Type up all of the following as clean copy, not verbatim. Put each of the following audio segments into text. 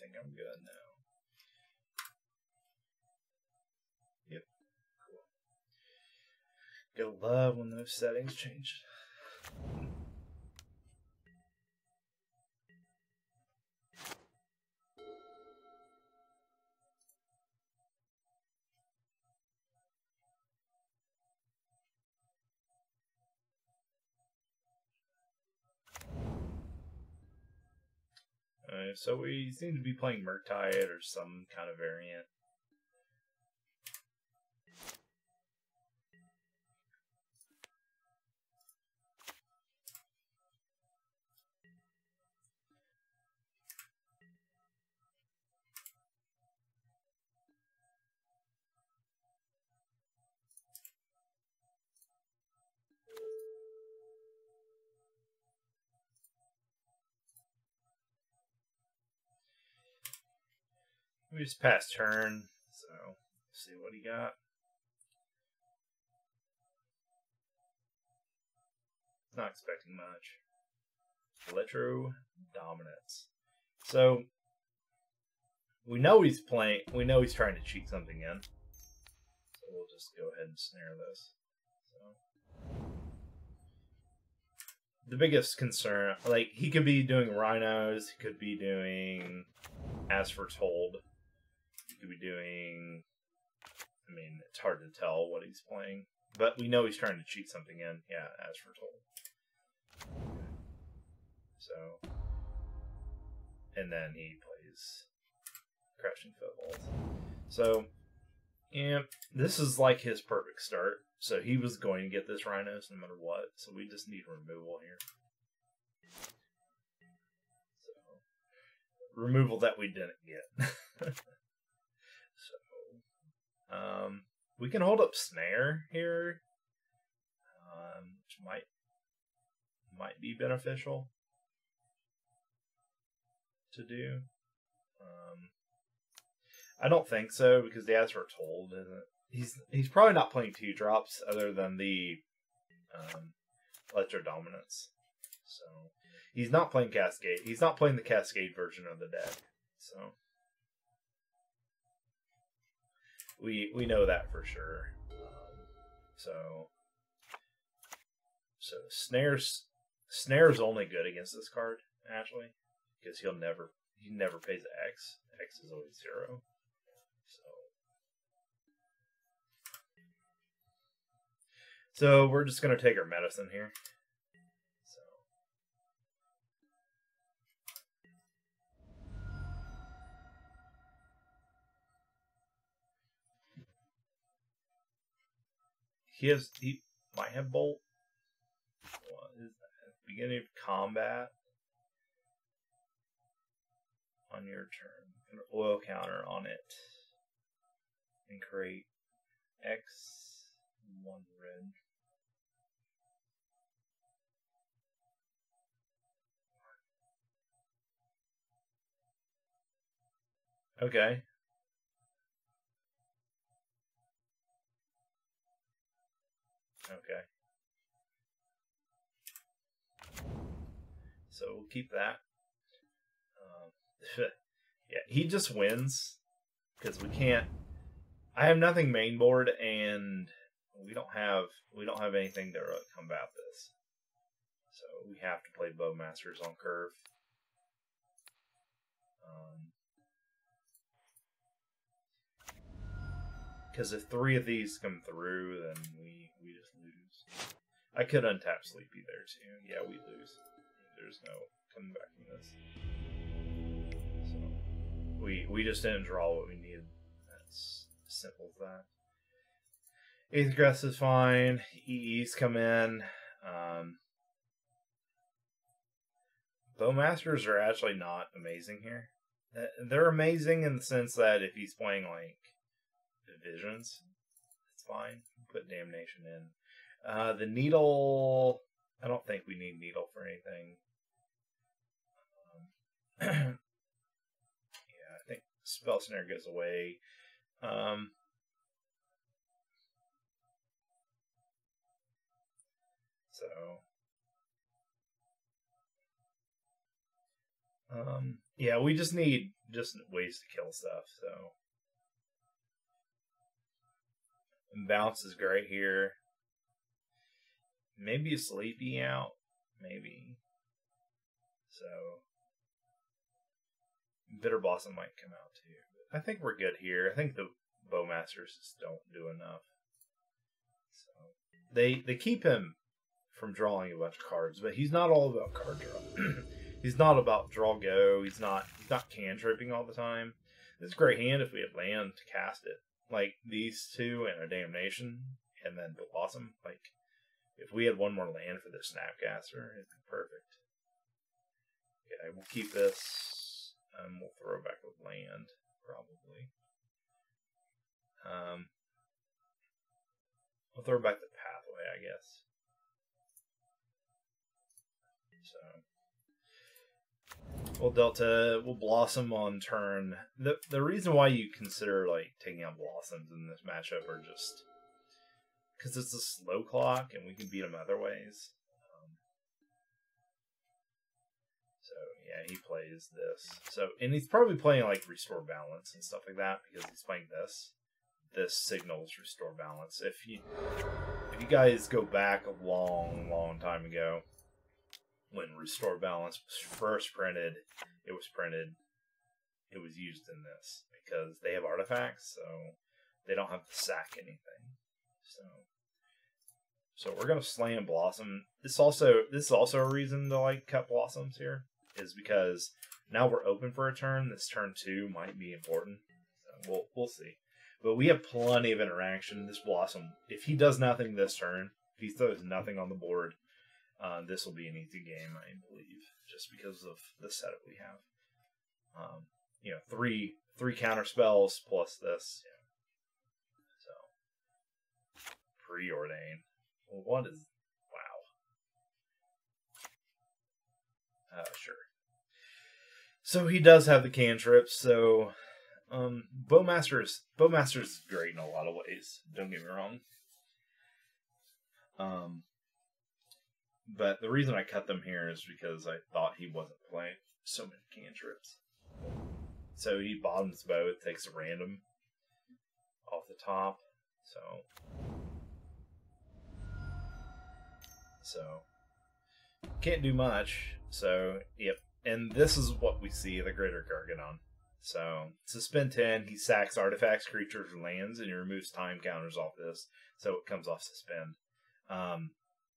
think I'm good now. Yep. Cool. Gotta love when those settings change. So we seem to be playing Morningtide or some kind of variant. We just passed turn, so let's see what he got. Not expecting much. Electro Dominance. So we know he's playing. We know he's trying to cheat something in. So we'll just go ahead and snare this. So the biggest concern, like he could be doing Rhinos, he could be doing As Foretold. He could be doing, I mean, it's hard to tell what he's playing, but we know he's trying to cheat something in. Yeah, As Foretold. So, and then he plays Crashing Footballs. So, yeah, this is like his perfect start. So he was going to get this Rhinos no matter what. So we just need removal here. So, removal that we didn't get. We can hold up Snare here, which might be beneficial to do. I don't think so because the As Foretold isn't. He's probably not playing 2-drops other than the Electro Dominance. So he's not playing Cascade. He's not playing the Cascade version of the deck. So. We know that for sure. So Snare's only good against this card actually because he never pays X. X is always 0. So we're just gonna take our medicine here. He might have Bolt. What is that? Beginning of combat on your turn. An oil counter on it. And create X 1 red. Okay. Okay. So we'll keep that. Yeah, he just wins because we can't. I have nothing main board, and we don't have anything to combat this. So we have to play Bowmasters on curve. Because if 3 of these come through, then we just lose. I could untap Sleepy there too. Yeah, we lose. There's no coming back from this. So we just didn't draw what we needed. That's simple as that. 8th Grass is fine. EEs come in. Bowmasters are actually not amazing here. They're amazing in the sense that if he's playing like Divisions, it's fine. Put Damnation in. The Needle, I don't think we need Needle for anything. Yeah, I think Spell Snare goes away. So Yeah, we just need ways to kill stuff, so. And bounce is great here. Maybe a sleepy out. Maybe. So. Bitter Blossom might come out too. But I think we're good here. I think the Bowmasters just don't do enough. So they keep him from drawing a bunch of cards, but he's not all about card draw. He's not about draw go. He's not cantripping all the time. This is a great hand if we had land to cast it. Like these two and a Damnation and then Blossom. Like if we had one more land for the Snapcaster, it'd be perfect. Okay, we'll keep this and we'll throw back with land, probably. We'll throw back the pathway, I guess. So we'll Blossom on turn. The reason why you consider like taking out Blossoms in this matchup are just because it's a slow clock and we can beat them other ways. So yeah, he plays this. So and he's probably playing like Restore Balance and stuff like that because he's playing this. This signals Restore Balance. If you guys go back a long time ago, when Restore Balance was first printed, it was used in this because they have artifacts, so they don't have to sack anything. So we're gonna slam Blossom. This is also a reason to like cut Blossoms here, is because now we're open for a turn. This turn 2 might be important. So we'll see. But we have plenty of interaction. This Blossom, if he does nothing this turn, if he throws nothing on the board, this will be an easy game, I believe, just because of the setup we have. You know, three counter spells plus this. Yeah. So Preordain. Well, what is wow? Sure. So he does have the cantrips. So Bowmasters is great in a lot of ways. Don't get me wrong. But the reason I cut them here is because I thought he wasn't playing so many cantrips. So he bottoms both, takes a random off the top. So can't do much. So yep. And this is what we see, the Greater Gargadon. So suspend 10, he sacks artifacts, creatures, or lands, and he removes time counters off this, so it comes off suspend.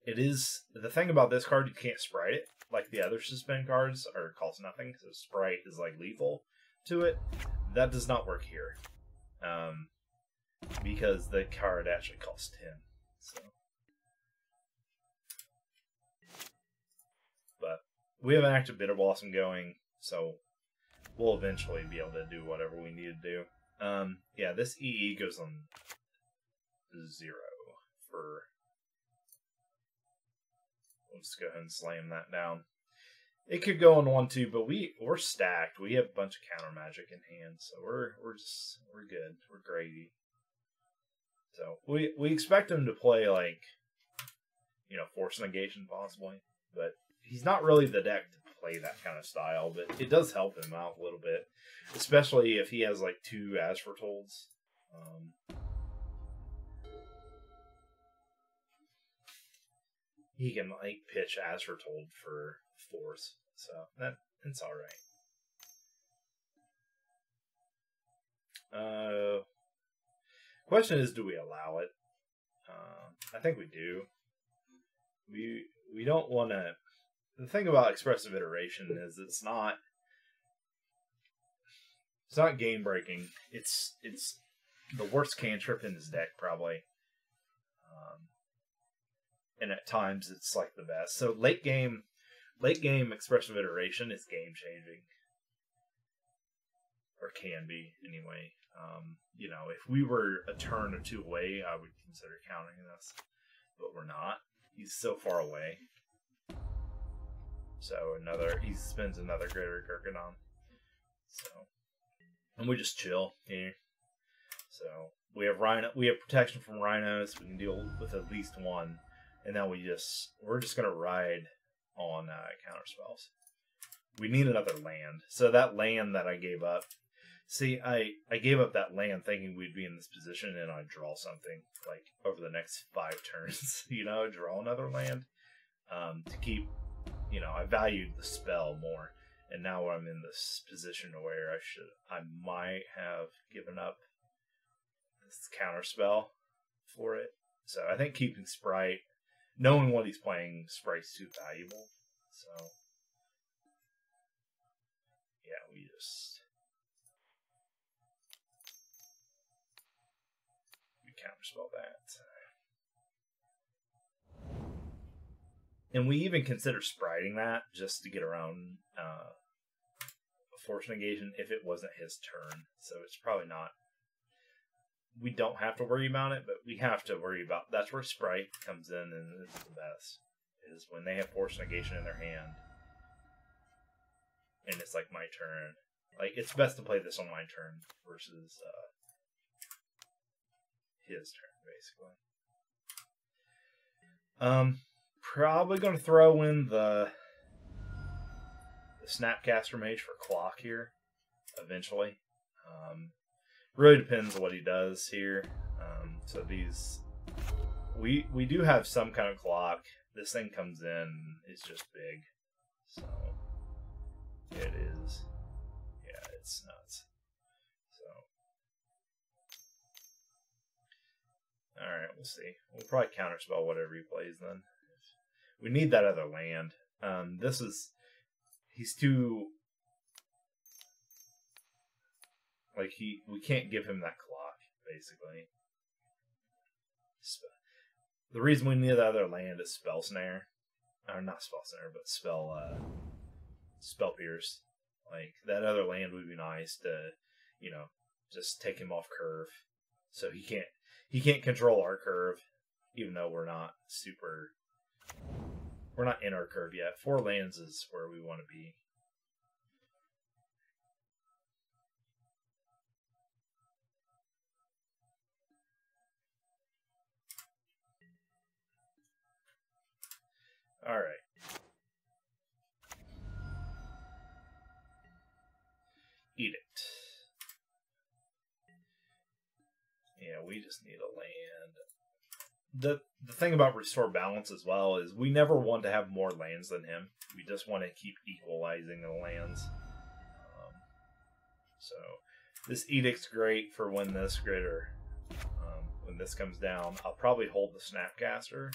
It is the thing about this card, you can't sprite it like the other suspend cards, or it costs nothing, so sprite is like lethal to it. That does not work here. Because the card actually costs 10. So but we have an active Bitter Blossom going, so we'll eventually be able to do whatever we need to do. Yeah, this EE goes on 0 for... We'll just go ahead and slam that down. It could go on 1-2, but we're stacked. We have a bunch of counter magic in hand, so we're good. We're gravy. So we expect him to play like, you know, Force Negation possibly, but he's not really the deck to play that kind of style, but it does help him out a little bit, especially if he has like 2 As Foretolds. He can like pitch As Foretold for Force, so that's all right. Question is, do we allow it? I think we do. We don't want to. The thing about Expressive Iteration is it's not game breaking. It's the worst cantrip in his deck probably, and at times it's like the best. So late game Expressive Iteration is game changing, or can be anyway. You know, if we were a turn or 2 away, I would consider counting this, but we're not. He's so far away. So he spends another Greater Gargadon. So, and we just chill here. So we have protection from rhinos. We can deal with at least one, and then we're just gonna ride on counter spells. we need another land. So that land that I gave up. See, I gave up that land thinking we'd be in this position and I'd draw something like over the next 5 turns. You know, draw another land to keep. You know, I valued the spell more, and now I'm in this position where I might have given up this counter spell for it. So I think keeping Sprite, knowing what he's playing, Sprite's too valuable. So yeah, we counterspell that. And we even consider spriting that just to get around a force negation if it wasn't his turn. So it's probably not. We don't have to worry about it, but we have to worry about. That's where Sprite comes in and is the best. Is when they have force negation in their hand. And it's like my turn. Like, it's best to play this on my turn versus his turn, basically. Probably going to throw in the Snapcaster Mage for clock here, eventually. Really depends on what he does here. So these, we do have some kind of clock. This thing comes in, it's just big. So it is, yeah, it's nuts. So, all right, we'll see. We'll probably counterspell whatever he plays then. We need that other land. He's too, like, we can't give him that clock, basically. The reason we need that other land is Spell Snare. Or not Spell Snare, but Spell Pierce. Like, that other land would be nice to, you know, just take him off curve. So he can't control our curve, even though we're not in our curve yet. 4 lands is where we want to be. All right. Edict. Yeah, we just need a land. The thing about Restore Balance as well is we never want to have more lands than him. We just want to keep equalizing the lands. So this Edict's great for when this when this comes down. I'll probably hold the Snapcaster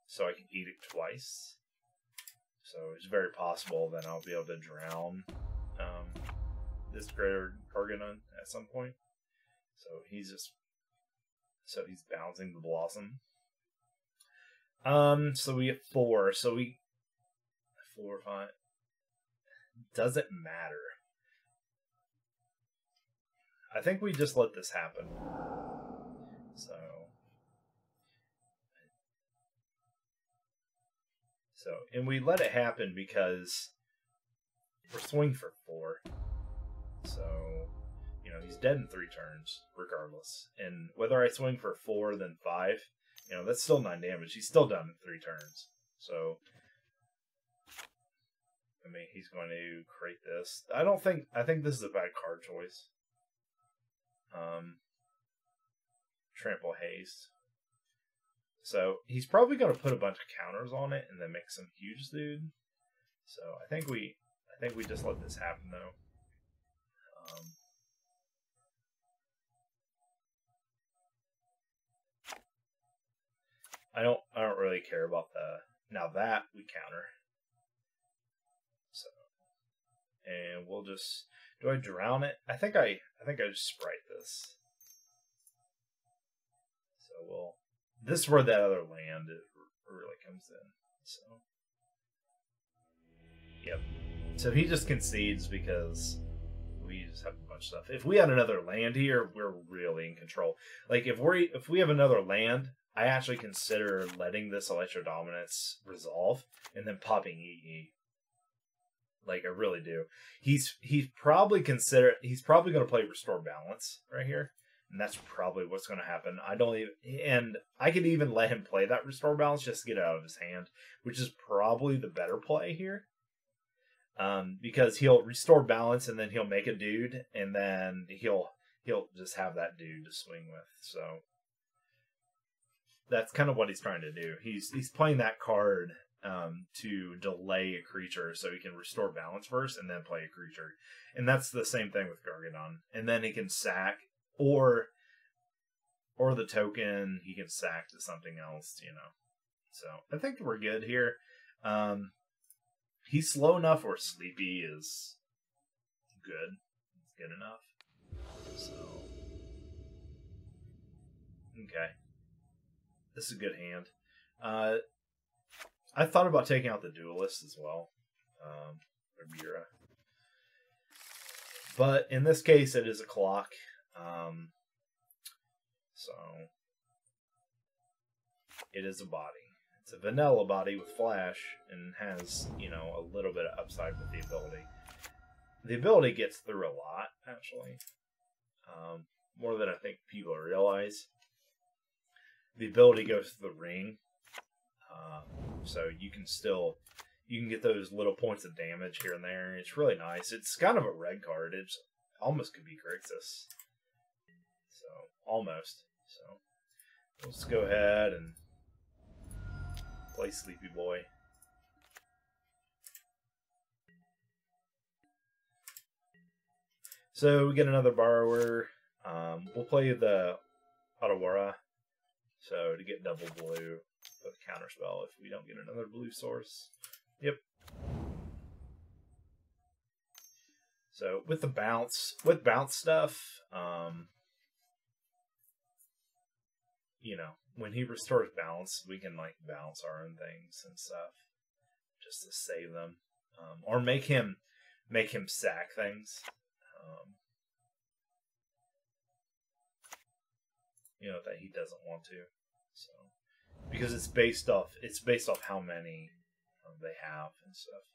so I can Edict twice. So it's very possible that I'll be able to drown this Greater Garganon at some point. So he's bouncing the Blossom. So we get 4. So 4 or 5. Doesn't matter. I think we just let this happen. And we let it happen because we're swinging for 4. So, you know, he's dead in 3 turns, regardless. And whether I swing for 4 then 5, you know, that's still 9 damage. He's still done in 3 turns. So, I mean, he's going to create this. I think this is a bad card choice. Trample Haste. So he's probably going to put a bunch of counters on it and then make some huge dude. So I think we just let this happen though. I don't really care about now that we counter. So, and we'll just, do I drown it? I think I just Sprite this. So this is where that other land really comes in. So, yep. So he just concedes because we just have a bunch of stuff. If we had another land here, we're really in control. Like if we have another land, I actually consider letting this Electro Dominance resolve and then popping EE. Like I really do. He's probably going to play Restore Balance right here. And that's probably what's going to happen. And I could even let him play that Restore Balance just to get it out of his hand, which is probably the better play here. Because he'll restore balance and then he'll make a dude, and then he'll just have that dude to swing with. So that's kind of what he's trying to do. He's playing that card to delay a creature so he can restore balance first and then play a creature. And that's the same thing with Gargadon. And then he can sack or the token he can sack to something else, you know. So I think we're good here. He's slow enough where Sleepy is good. It's good enough. So okay. This is a good hand. I thought about taking out the Duelist as well. Ravinca. But in this case, it is a clock. So it is a body. It's a vanilla body with flash and has, you know, a little bit of upside with the ability. The ability gets through a lot, actually. More than I think people realize. The ability goes to the ring. So you can get those little points of damage here and there. It's really nice. It's kind of a red card. It almost could be Grixis. So, almost. So, let's go ahead and play Sleepy Boy. So, we get another Borrower. We'll play the Otawara. So, to get double blue. With a counterspell if we don't get another blue source. Yep. So with the bounce stuff, you know, when he restores balance, we can like bounce our own things and stuff just to save them, or make him sack things. You know, that he doesn't want to. So. Because it's based off how many they have and stuff.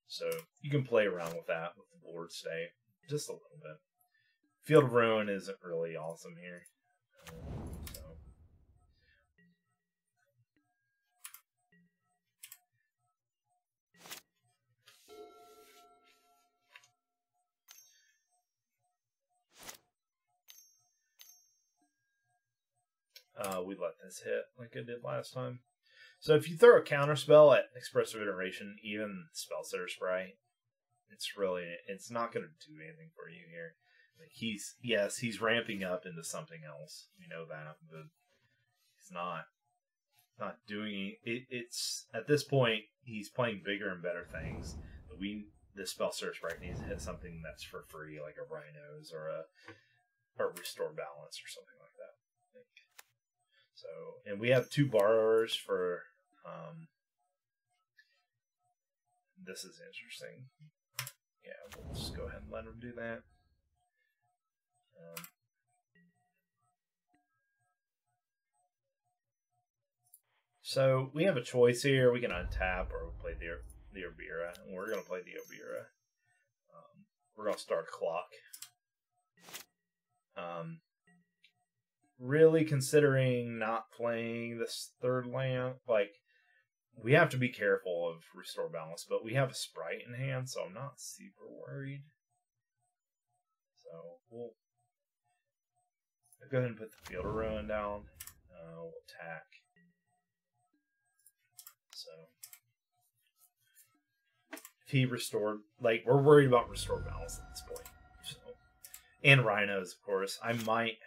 So you can play around with that with the board state just a little bit. Field of Ruin isn't really awesome here. We let this hit like I did last time. So if you throw a counterspell at Expressive Iteration, even Spellsetter Sprite, it's not going to do anything for you here. Like he's ramping up into something else. We know that, but he's not doing it. It's at this point he's playing bigger and better things. But the Spellsetter Sprite needs to hit something that's for free, like a Rhinos or Restore Balance or something like that. So, and we have 2 Borrowers for, this is interesting. Yeah, we'll just go ahead and let him do that. So, we have a choice here. We can untap or play the Obira, and we're going to play the Obira. We're going to start a clock. Really considering not playing this third land. Like, we have to be careful of Restore Balance, but we have a Sprite in hand, so I'm not super worried. So, we'll go ahead and put the Field of Ruin down. We'll attack. So, if he restored, like, we're worried about Restore Balance at this point. So, and Rhinos, of course. I might...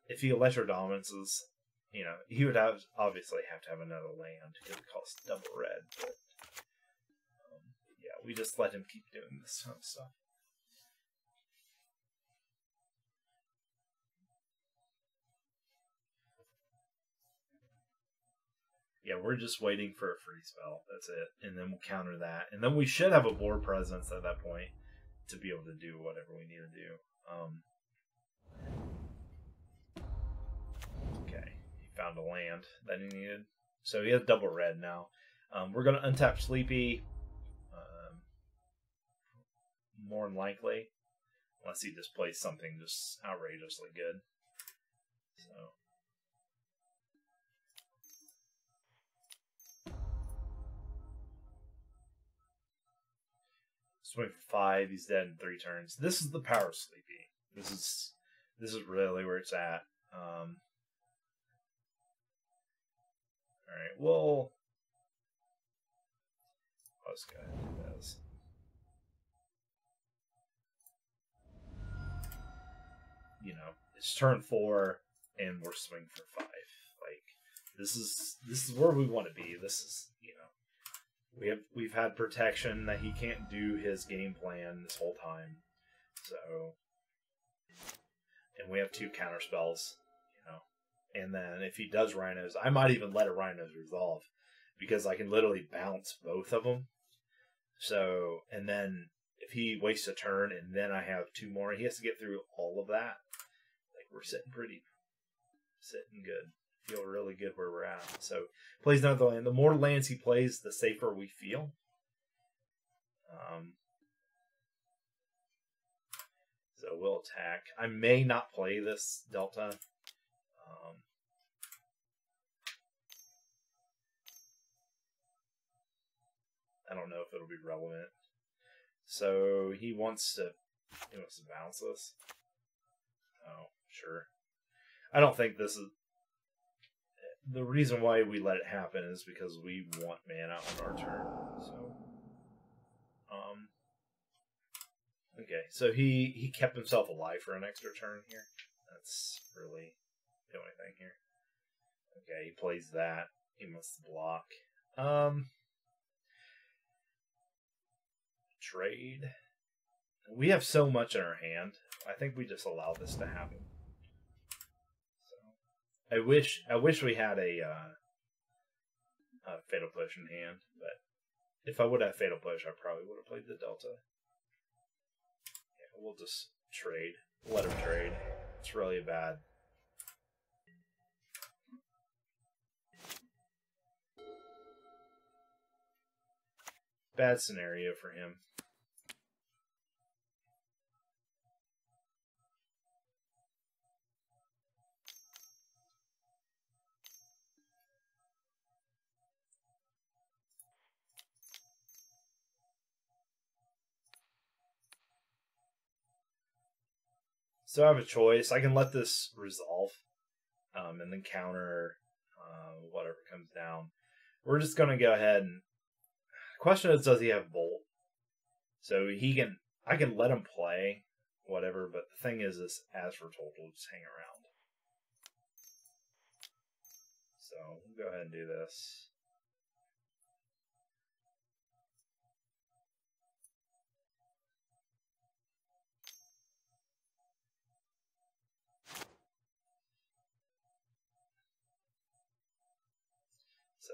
If he Electro Dominances, you know, he would obviously have to have another land because it costs double red. But yeah, we just let him keep doing this kind of stuff. Yeah, we're just waiting for a free spell. That's it, and then we'll counter that, and then we should have a board presence at that point to be able to do whatever we need to do. Okay, he found a land that he needed. So he has double red now. We're going to untap Sleepy. More than likely. Unless he just plays something just outrageously good. So. Swing for 5. He's dead in 3 turns. This is the power sleepy. This is really where it's at. All right. Well, let's go ahead and do this. You know, it's turn 4, and we're swinging for 5. Like, this is where we want to be. This is, you know, we've had protection that he can't do his game plan this whole time. So, and we have 2 counter spells, you know. And then if he does Rhinos, I might even let a Rhinos resolve, because I can literally bounce both of them. So, and then if he wastes a turn and then I have 2 more, he has to get through all of that. Like, we're sitting good. Feel really good where we're at. So, plays another land. The more lands he plays, the safer we feel. So we'll attack. I may not play this Delta. I don't know if it'll be relevant. So he wants to bounce this. Oh, sure. I don't think this is the reason why we let it happen is because we want mana on our turn. So, okay. So he kept himself alive for an extra turn here. That's really the only thing here. Okay, he plays that. He must block. Trade. We have so much in our hand. I think we just allow this to happen. So, I wish we had a Fatal Push in hand, but if I would have Fatal Push, I probably would have played the Delta. Yeah, we'll just trade. Let him trade. It's really bad. Bad scenario for him. So I have a choice. I can let this resolve, and then counter whatever comes down. We're just gonna go ahead and. The question is, does he have Bolt? So I can let him play whatever, but the thing is, this As Foretold will just hang around. So we'll go ahead and do this. So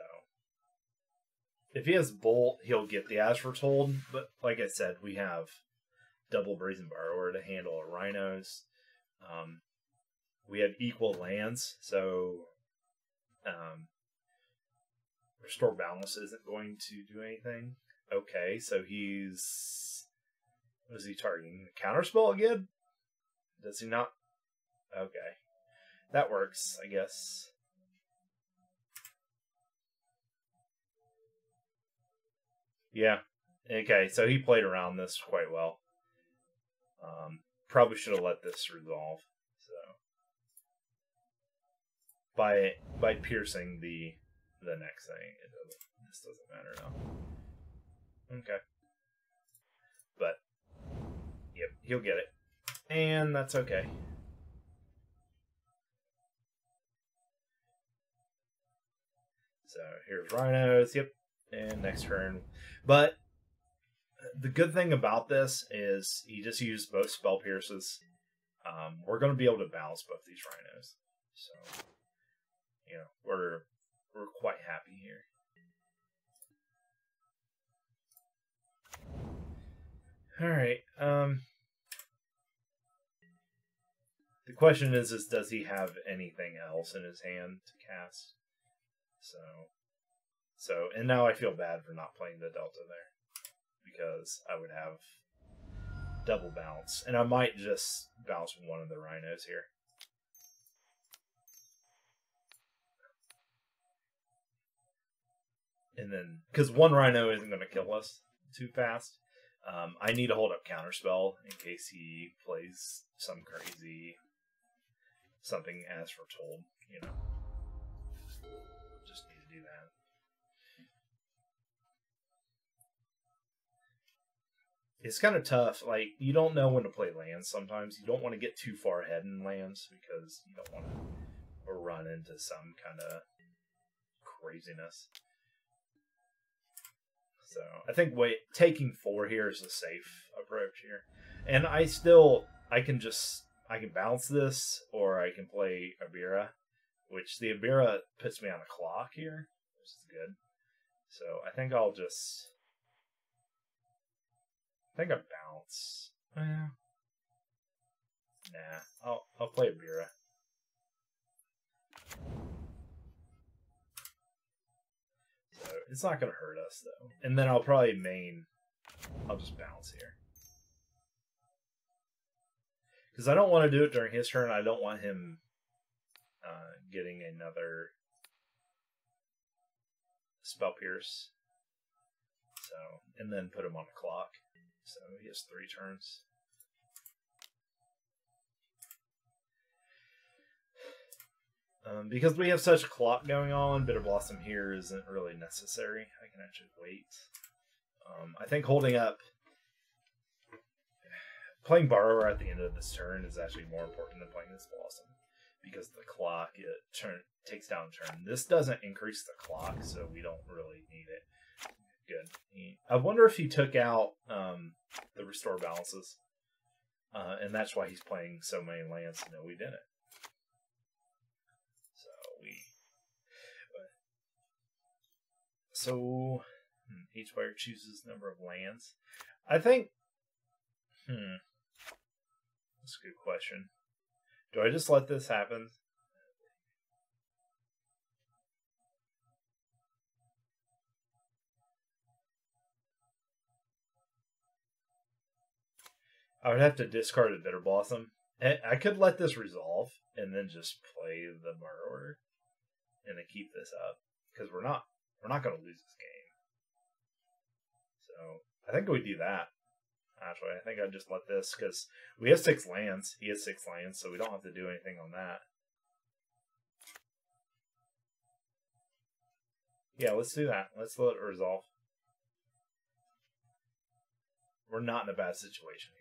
if he has Bolt, he'll get the As Foretold, but like I said, we have double Brazen Borrower to handle our Rhinos. We have equal lands, so Restore Balance isn't going to do anything. Okay, so he's... What is he targeting? Counterspell again? Does he not? Okay. That works, I guess. Yeah. Okay, so he played around this quite well. Probably should have let this resolve. So by piercing the next thing, this doesn't matter now. Okay. But yep, he'll get it. And that's okay. So here's Rhinos, yep. And next turn. But the good thing about this is he just used both Spell Pierces. We're going to be able to balance both these Rhinos. So, you know, we're quite happy here. Alright. The question is does he have anything else in his hand to cast? So, and now I feel bad for not playing the Delta there, because I would have double bounce, and I might just bounce one of the Rhinos here. And then, because one Rhino isn't going to kill us too fast, I need to hold up Counterspell in case he plays some crazy something as foretold, you know. Just need to do that. It's kind of tough. Like, you don't know when to play lands sometimes. You don't want to get too far ahead in lands because you don't want to run into some kind of craziness. So I think taking 4 here is a safe approach here. And I can bounce this, or I can play Abira, which the Abira puts me on a clock here, which is good. So I think I'll bounce. Nah, I'll play Abira. So it's not going to hurt us, though. And then I'll probably I'll just bounce here. Because I don't want to do it during his turn. I don't want him getting another Spell Pierce. So, and then put him on a clock. So he has 3 turns. Because we have such a clock going on, Bitter Blossom here isn't really necessary. I can actually wait. I think holding up, playing Borrower at the end of this turn is actually more important than playing this Blossom. Because the clock, takes down a turn. This doesn't increase the clock, so we don't really need it. Good. I wonder if he took out the Restore Balances. And that's why he's playing so many lands. No, we didn't. So each player chooses number of lands. I think, that's a good question. Do I just let this happen? I would have to discard a Bitter Blossom. I could let this resolve and then just play the Borrower and then keep this up because we're not going to lose this game. So I think we do that. Actually, I think I'd just let this because we have 6 lands. He has 6 lands, so we don't have to do anything on that. Yeah, let's do that. Let's let it resolve. We're not in a bad situation here.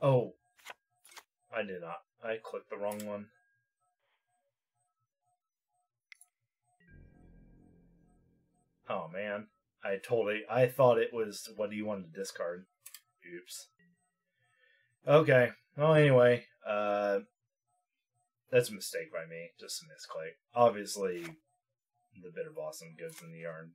Oh, I did not. I clicked the wrong one. Oh man, I thought it was what do you want to discard? Oops. Okay. Well, anyway, that's a mistake by me. Just a misclick. Obviously, the Bitter Blossom goes in the yard.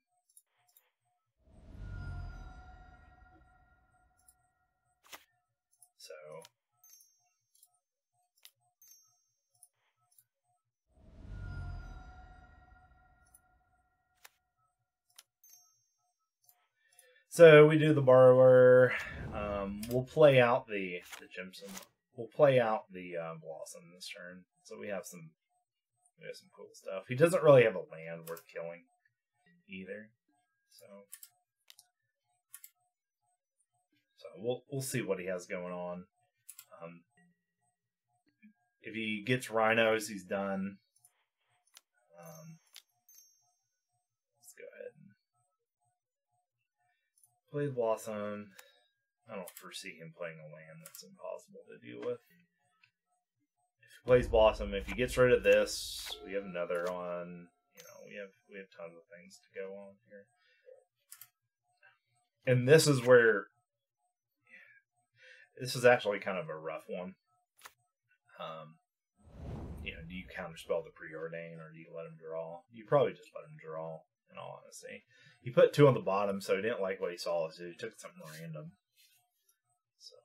So we do the Borrower. We'll play out the Gemstone. We'll play out the Blossom this turn. So we have some cool stuff. He doesn't really have a land worth killing either. So we'll see what he has going on. If he gets Rhinos, he's done. Let's go ahead and play Blossom. I don't foresee him playing a land that's impossible to deal with. If he plays Blossom, if he gets rid of this, we have another one. You know, we have tons of things to go on here. And this is where this is actually kind of a rough one. You know, do you counterspell the Preordain or do you let him draw? You probably just let him draw, in all honesty. He put 2 on the bottom, so he didn't like what he saw, so he took something random. So.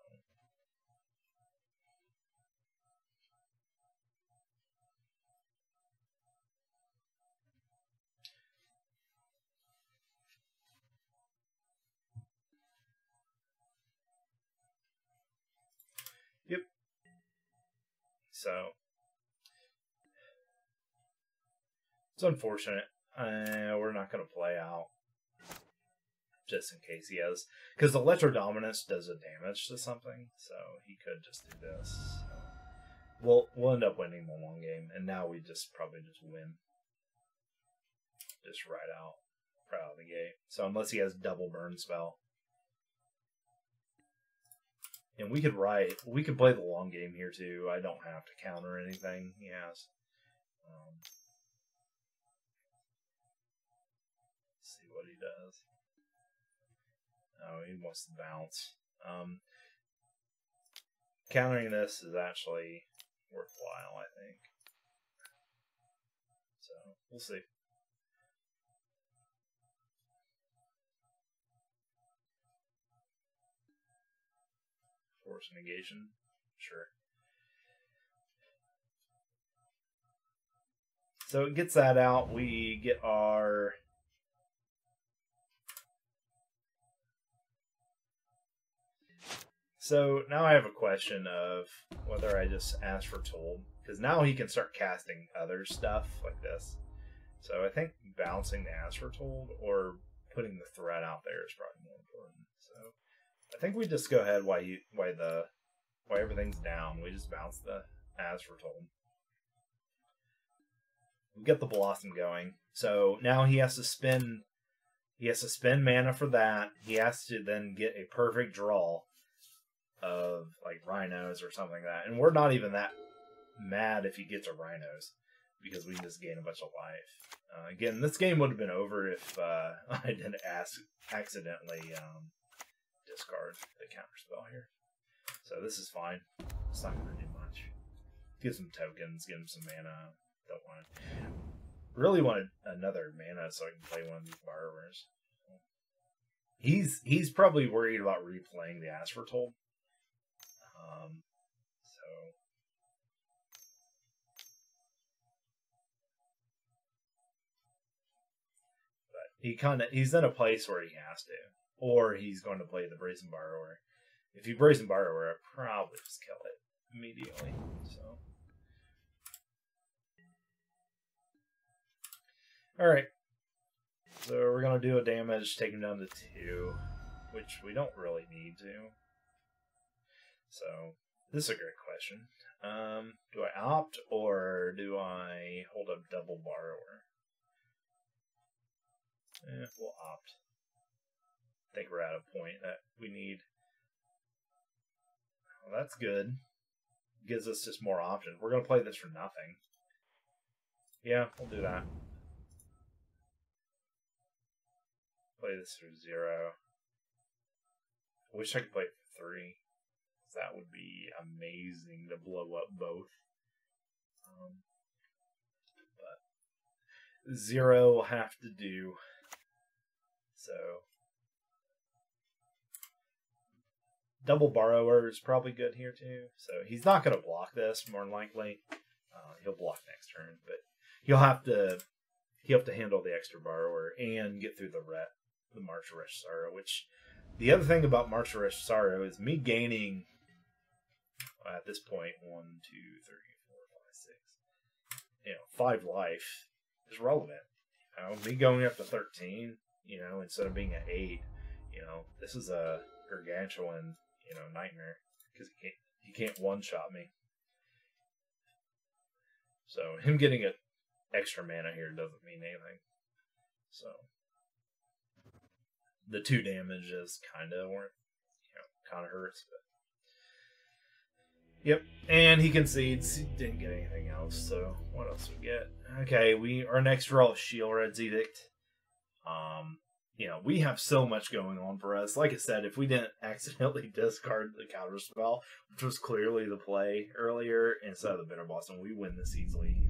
Yep. So it's unfortunate. We're not going to play out just in case he has, because Electro Dominance does a damage to something, so he could just do this. So we'll end up winning the long game, and now we probably just win, just right out of the gate. So unless he has double burn spell, and we could play the long game here too. I don't have to counter anything he has. Let's see what he does. Oh, he wants to bounce. Countering this is actually worthwhile, I think. So, we'll see. Force negation? Sure. So it gets that out. We get our... So now I have a question of whether I just As Foretold, because now he can start casting other stuff like this. So I think bouncing the As Foretold or putting the threat out there is probably more important. So I think we just go ahead while everything's down. We just bounce the As Foretold. We get the Blossom going. So now he has to spend mana for that. He has to then get a perfect draw of like Rhinos or something like that. And we're not even that mad if he gets a Rhinos, because we just gain a bunch of life. Again, this game would have been over if I didn't accidentally discard the counterspell here. So this is fine. It's not going to do much. Give some tokens, give him some mana. Don't want it. Really wanted another mana so I can play one of these borrowers. He's probably worried about replaying the As Foretold. But he's in a place where he has to, or he's going to play the Brazen Borrower. If you Brazen Borrower, I'd probably just kill it immediately. So, all right. So we're gonna do a damage, take him down to 2, which we don't really need to. So this is a great question. Do I opt or do I hold up double borrower? We'll opt. I think we're at a point that we need. Well, that's good. Gives us just more options. We're going to play this for nothing. Yeah, we'll do that. Play this for 0. I wish I could play it for 3. That would be amazing to blow up both. But 0 will have to do. So double borrower is probably good here too. So he's not going to block this more than likely. He'll block next turn, but he'll have to handle the extra borrower and get through the March of Resh Sorrow. Which the other thing about March of Resh Sorrow is me gaining at this point 1, 2, 3, 4, 5, 6. 5 life is relevant. Me going up to 13. Instead of being at 8, this is a gargantuan, nightmare, because he can't one-shot me. So him getting an extra mana here doesn't mean anything. So the 2 damage is kind of hurts. But yep, and he concedes. He didn't get anything else. So what else we get? Okay, our next draw is Sheilred's Edict. We have so much going on for us. Like I said, if we didn't accidentally discard the counter spell, which was clearly the play earlier, instead of the Bitter Blossom, we win this easily.